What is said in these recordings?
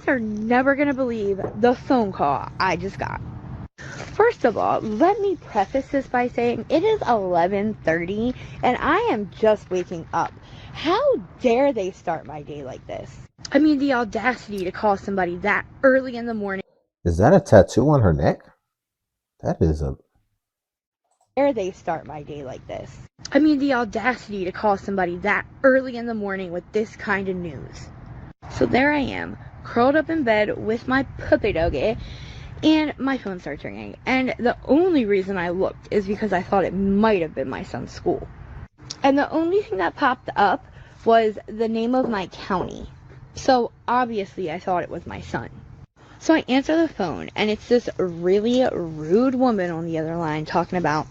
are never going to believe the phone call I just got. First of all, let me preface this by saying it is 11:30 and I am just waking up. How dare they start my day like this? I mean, the audacity to call somebody that early in the morning. Is that a tattoo on her neck? That is a... Dare they start my day like this? I mean, the audacity to call somebody that early in the morning with this kind of news. So there I am, curled up in bed with my puppy doggy, and my phone starts ringing. And the only reason I looked is because I thought it might have been my son's school. And the only thing that popped up was the name of my county. So obviously I thought it was my son. So I answer the phone, and it's this really rude woman on the other line talking about,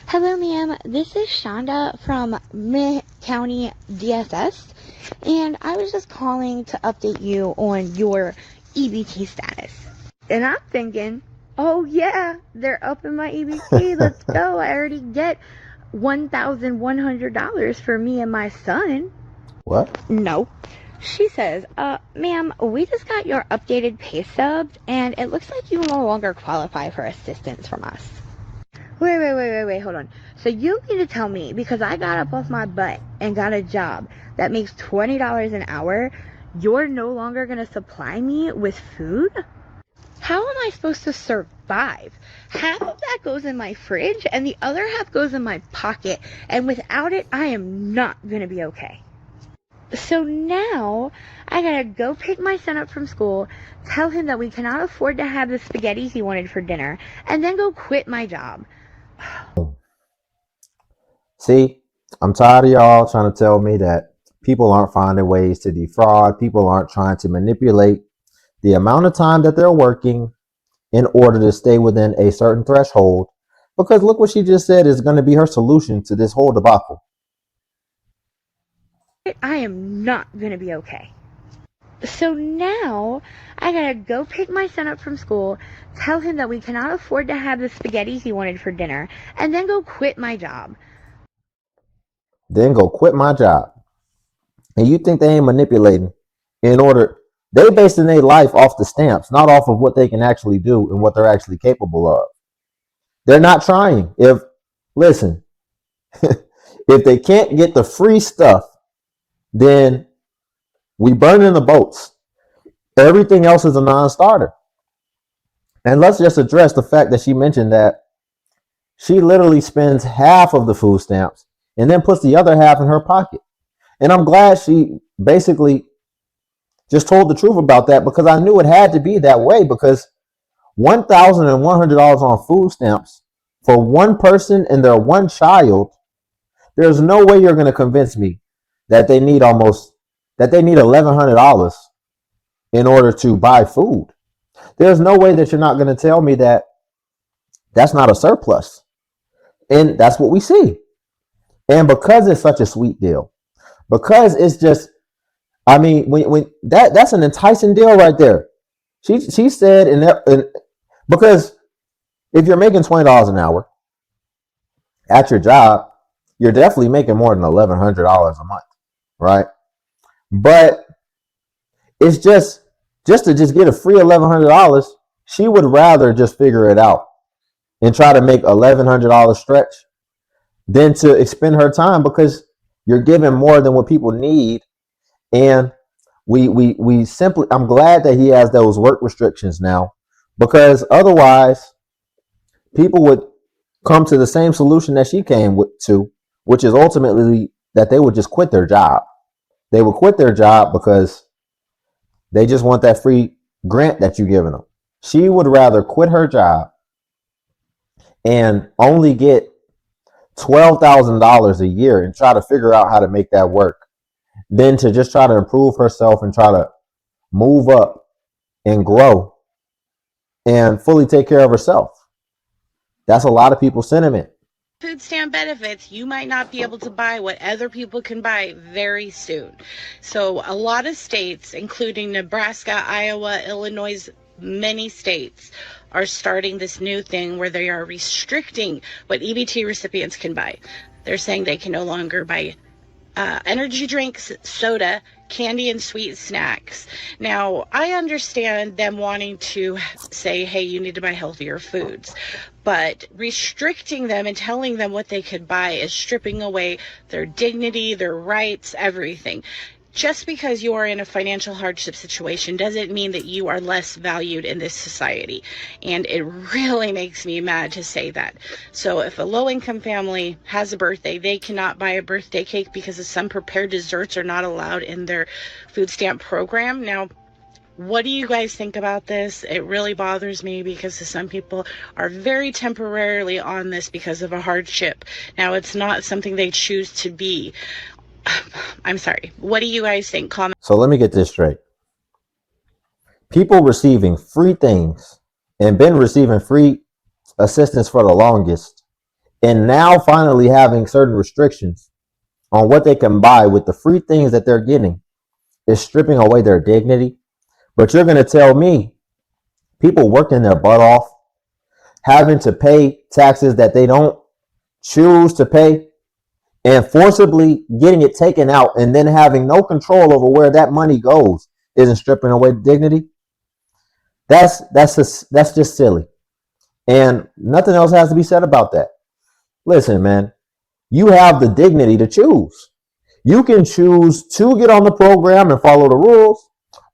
"Hello, ma'am. This is Shonda from Meh County DSS, and I was just calling to update you on your EBT status." And I'm thinking, oh yeah, they're up in my EBT. Let's go. I already get $1,100 for me and my son. What? No. She says, ma'am, we just got your updated pay stubs, and it looks like you no longer qualify for assistance from us. Wait, hold on. So you mean to tell me, because I got up off my butt and got a job that makes $20 an hour, you're no longer going to supply me with food? How am I supposed to survive? Half of that goes in my fridge, and the other half goes in my pocket, and without it, I am not going to be okay. So now, I gotta go pick my son up from school, tell him that we cannot afford to have the spaghetti he wanted for dinner, and then go quit my job. See, I'm tired of y'all trying to tell me that people aren't finding ways to defraud. People aren't trying to manipulate the amount of time that they're working in order to stay within a certain threshold. Because look what she just said is going to be her solution to this whole debacle. I am not gonna be okay. So now, I gotta go pick my son up from school, tell him that we cannot afford to have the spaghetti he wanted for dinner, and then go quit my job. Then go quit my job. And you think they ain't manipulating in order? They basing their life off the stamps, not off of what they can actually do and what they're actually capable of. They're not trying. Listen, if they can't get the free stuff, then we burn in the boats. Everything else is a non-starter. And let's just address the fact that she mentioned that she literally spends half of the food stamps and then puts the other half in her pocket. And I'm glad she basically just told the truth about that, because I knew it had to be that way, because $1,100 on food stamps for one person and their one child, there's no way you're going to convince me that they need $1,100 in order to buy food. There's no way that you're not going to tell me that that's not a surplus. And that's what we see. And because it's such a sweet deal, because it's just, I mean, when that's an enticing deal right there. She said, because if you're making $20 an hour at your job, you're definitely making more than $1,100 a month, right? But it's just to get a free $1,100, she would rather just figure it out and try to make $1,100 stretch than to expend her time, because you're giving more than what people need. And we simply, I'm glad that he has those work restrictions now, because otherwise people would come to the same solution that she came to, which is ultimately that they would just quit their job. They would quit their job because they just want that free grant that you're giving them. She would rather quit her job and only get $12,000 a year and try to figure out how to make that work than to just try to improve herself and try to move up and grow and fully take care of herself. That's a lot of people's sentiment. Food stamp benefits, you might not be able to buy what other people can buy very soon. So a lot of states, including Nebraska, Iowa, Illinois, many states are starting this new thing where they are restricting what EBT recipients can buy. They're saying they can no longer buy energy drinks, soda, candy and sweet snacks. Now, I understand them wanting to say, hey, you need to buy healthier foods, but restricting them and telling them what they could buy is stripping away their dignity, their rights, everything. Just because you are in a financial hardship situation doesn't mean that you are less valued in this society. And it really makes me mad to say that. So if a low-income family has a birthday, they cannot buy a birthday cake because some prepared desserts are not allowed in their food stamp program. Now, what do you guys think about this? It really bothers me because some people are very temporarily on this because of a hardship. Now, it's not something they choose to be. I'm sorry. What do you guys think? Comment. So let me get this straight. People receiving free things and been receiving free assistance for the longest, and now finally having certain restrictions on what they can buy with the free things that they're getting is stripping away their dignity. But you're going to tell me people working their butt off, having to pay taxes that they don't choose to pay, and forcibly getting it taken out and then having no control over where that money goes isn't stripping away dignity? That's just silly. And nothing else has to be said about that. Listen, man, you have the dignity to choose. You can choose to get on the program and follow the rules,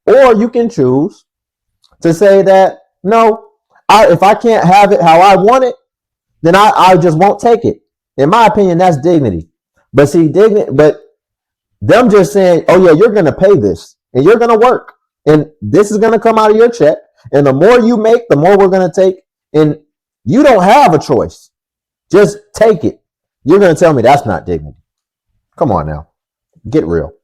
or you can choose to say that, no, if I can't have it how I want it, then I just won't take it. In my opinion, that's dignity. But see, but them just saying, oh yeah, you're going to pay this and you're going to work and this is going to come out of your check. And the more you make, the more we're going to take. And you don't have a choice. Just take it. You're going to tell me that's not dignity. Come on now. Get real.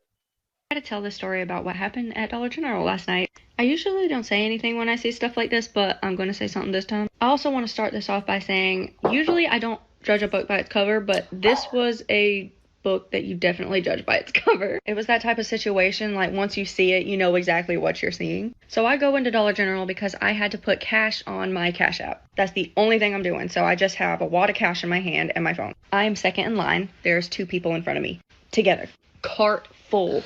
I gotta tell this story about what happened at Dollar General last night. I usually don't say anything when I see stuff like this, but I'm going to say something this time. I also want to start this off by saying, usually I don't judge a book by its cover, but this was a book that you definitely judge by its cover. It was that type of situation, like once you see it, you know exactly what you're seeing. So I go into Dollar General because I had to put cash on my Cash App. That's the only thing I'm doing. So I just have a wad of cash in my hand and my phone. I am second in line. There's 2 people in front of me together. Cart full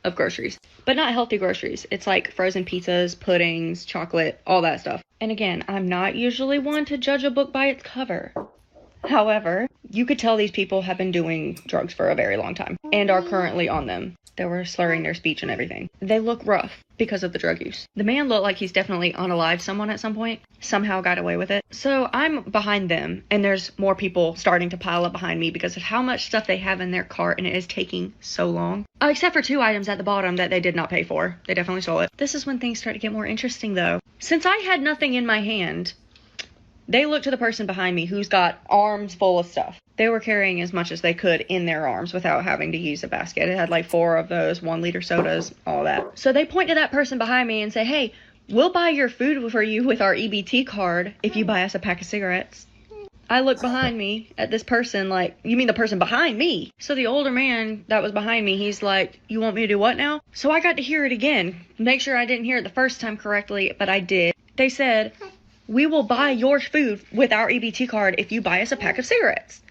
of groceries, but not healthy groceries. It's like frozen pizzas, puddings, chocolate, all that stuff. And again, I'm not usually one to judge a book by its cover. However, you could tell these people have been doing drugs for a very long time and are currently on them. They were slurring their speech and everything. They look rough because of the drug use. The man looked like he's definitely unalived someone at some point, somehow got away with it. So I'm behind them, and there's more people starting to pile up behind me because of how much stuff they have in their cart, and it is taking so long. Except for 2 items at the bottom that they did not pay for. They definitely stole it. This is when things start to get more interesting though. Since I had nothing in my hand, they look to the person behind me who's got arms full of stuff. They were carrying as much as they could in their arms without having to use a basket. It had like 4 of those 1-liter sodas, all that. So they point to that person behind me and say, hey, we'll buy your food for you with our EBT card if you buy us a pack of cigarettes. I look behind me at this person like, you mean the person behind me? So the older man that was behind me, he's like, you want me to do what now? So I got to hear it again. Make sure I didn't hear it the first time correctly, but I did. They said, we will buy your food with our EBT card if you buy us a pack of cigarettes.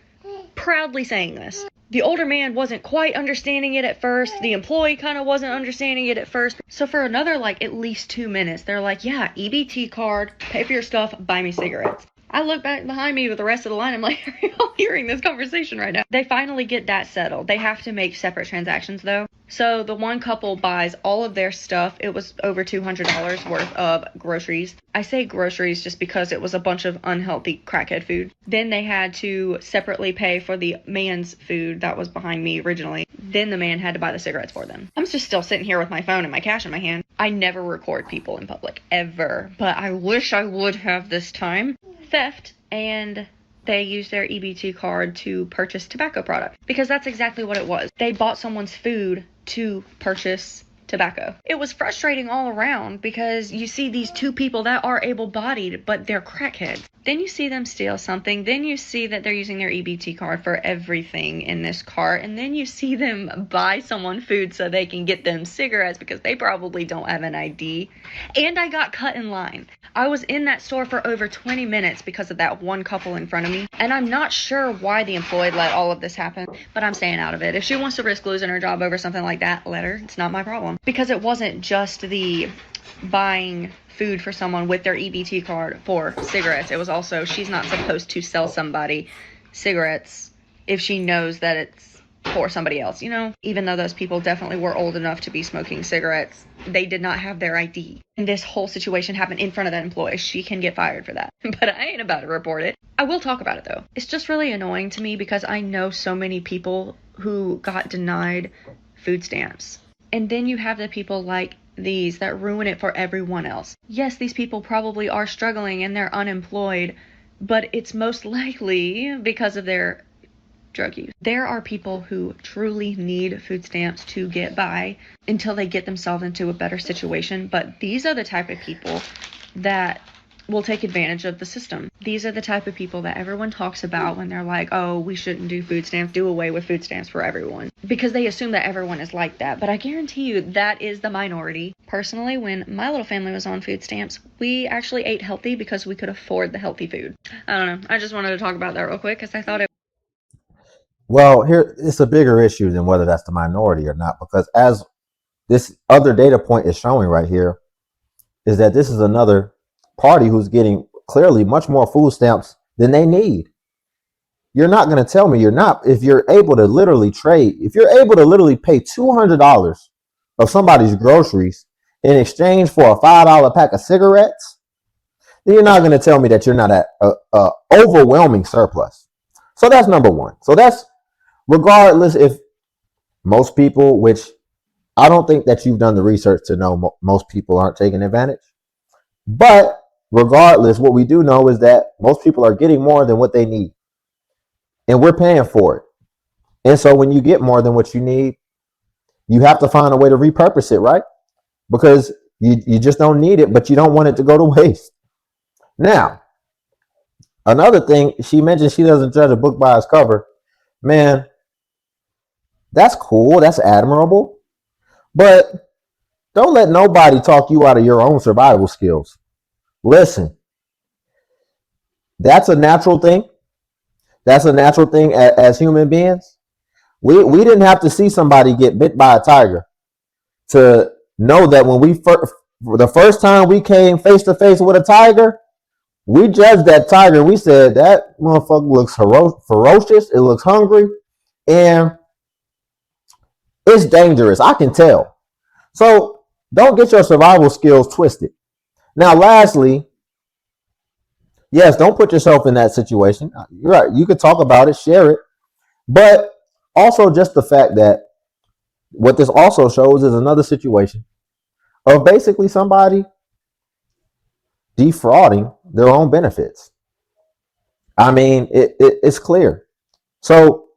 Proudly saying this. The older man wasn't quite understanding it at first. The employee kind of wasn't understanding it at first. So for another like at least 2 minutes, they're like, yeah, EBT card, pay for your stuff, buy me cigarettes. I look back behind me with the rest of the line. I'm like, are y'all hearing this conversation right now? They finally get that settled. They have to make separate transactions though. So the one couple buys all of their stuff. It was over $200 worth of groceries. I say groceries just because it was a bunch of unhealthy crackhead food. Then they had to separately pay for the man's food that was behind me originally. Then the man had to buy the cigarettes for them. I'm just still sitting here with my phone and my cash in my hand. I never record people in public, ever. But I wish I would have this time. Theft, and they used their EBT card to purchase tobacco products because that's exactly what it was. They bought someone's food to purchase tobacco. It was frustrating all around because you see these 2 people that are able-bodied, but they're crackheads. Then you see them steal something. Then you see that they're using their EBT card for everything in this cart. And then you see them buy someone food so they can get them cigarettes because they probably don't have an ID. And I got cut in line. I was in that store for over 20 minutes because of that one couple in front of me. And I'm not sure why the employee let all of this happen, but I'm staying out of it. If she wants to risk losing her job over something like that, let her. It's not my problem. Because it wasn't just the buying food for someone with their EBT card for cigarettes. It was also, she's not supposed to sell somebody cigarettes if she knows that it's for somebody else, you know? Even though those people definitely were old enough to be smoking cigarettes, they did not have their ID. And this whole situation happened in front of that employee. She can get fired for that. But I ain't about to report it. I will talk about it though. It's just really annoying to me because I know so many people who got denied food stamps. And then you have the people like these that ruin it for everyone else. Yes, these people probably are struggling and they're unemployed, but it's most likely because of their drug use. There are people who truly need food stamps to get by until they get themselves into a better situation, but these are the type of people that will take advantage of the system. These are the type of people that everyone talks about when they're like, oh, we shouldn't do food stamps, do away with food stamps for everyone. Because they assume that everyone is like that. But I guarantee you that is the minority. Personally, when my little family was on food stamps, we actually ate healthy because we could afford the healthy food. I don't know. I just wanted to talk about that real quick because I thought it. Well, here it's a bigger issue than whether that's the minority or not, because as this other data point is showing right here, is that this is another party who's getting clearly much more food stamps than they need. You're not going to tell me you're not. If you're able to literally trade, if you're able to literally pay $200 of somebody's groceries in exchange for a $5 pack of cigarettes, then you're not going to tell me that you're not at a overwhelming surplus. So that's number one. So that's regardless if most people, which I don't think that you've done the research to know most people aren't taking advantage. But regardless, what we do know is that most people are getting more than what they need. And we're paying for it. And so when you get more than what you need, you have to find a way to repurpose it, right? Because you just don't need it, but you don't want it to go to waste. Now, another thing, she mentioned she doesn't judge a book by its cover. Man, that's cool. That's admirable. But don't let nobody talk you out of your own survival skills. Listen, that's a natural thing. That's a natural thing as human beings. We didn't have to see somebody get bit by a tiger to know that when the first time we came face to face with a tiger, we judged that tiger. We said that motherfucker looks ferocious. It looks hungry, and it's dangerous. I can tell. So don't get your survival skills twisted. Now, lastly, yes, don't put yourself in that situation. You're right. You could talk about it, share it, but also just the fact that what this also shows is another situation of basically somebody defrauding their own benefits. I mean, it's clear. So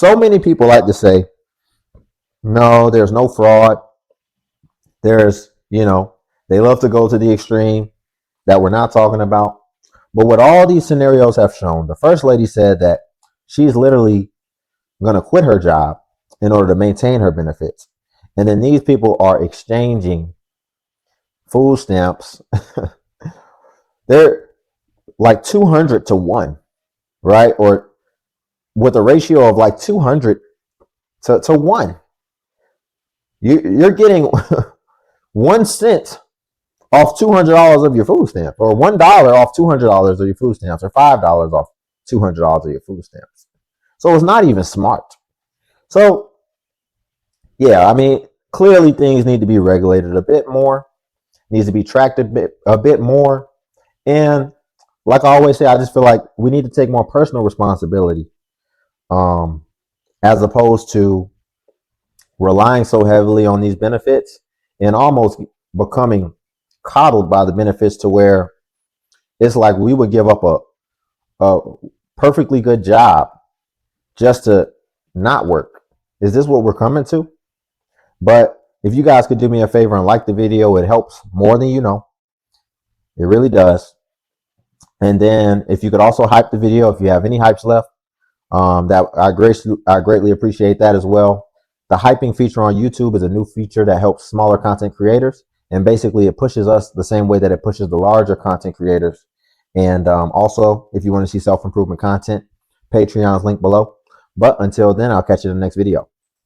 many people like to say, no, there's no fraud. There's, they love to go to the extreme that we're not talking about. But what all these scenarios have shown, the first lady said that she's literally going to quit her job in order to maintain her benefits. And then these people are exchanging food stamps. They're like 200 to 1, right? Or with a ratio of like 200 to 1. You're getting 1 cent off $200 of your food stamp, or $1 off $200 of your food stamps, or $5 off $200 of your food stamps. So it's not even smart. So, yeah, I mean, clearly things need to be regulated a bit more, needs to be tracked a bit more. And like I always say, I just feel like we need to take more personal responsibility, as opposed to relying so heavily on these benefits and almost becoming coddled by the benefits to where it's like we would give up a perfectly good job just to not work. Is this what we're coming to? But if you guys could do me a favor and like the video, it helps more than you know. It really does. And then if you could also hype the video, if you have any hypes left, that I greatly appreciate that as well. The hyping feature on YouTube is a new feature that helps smaller content creators, and basically it pushes us the same way that it pushes the larger content creators. And also, if you want to see self-improvement content, Patreon's link below. But until then, I'll catch you in the next video.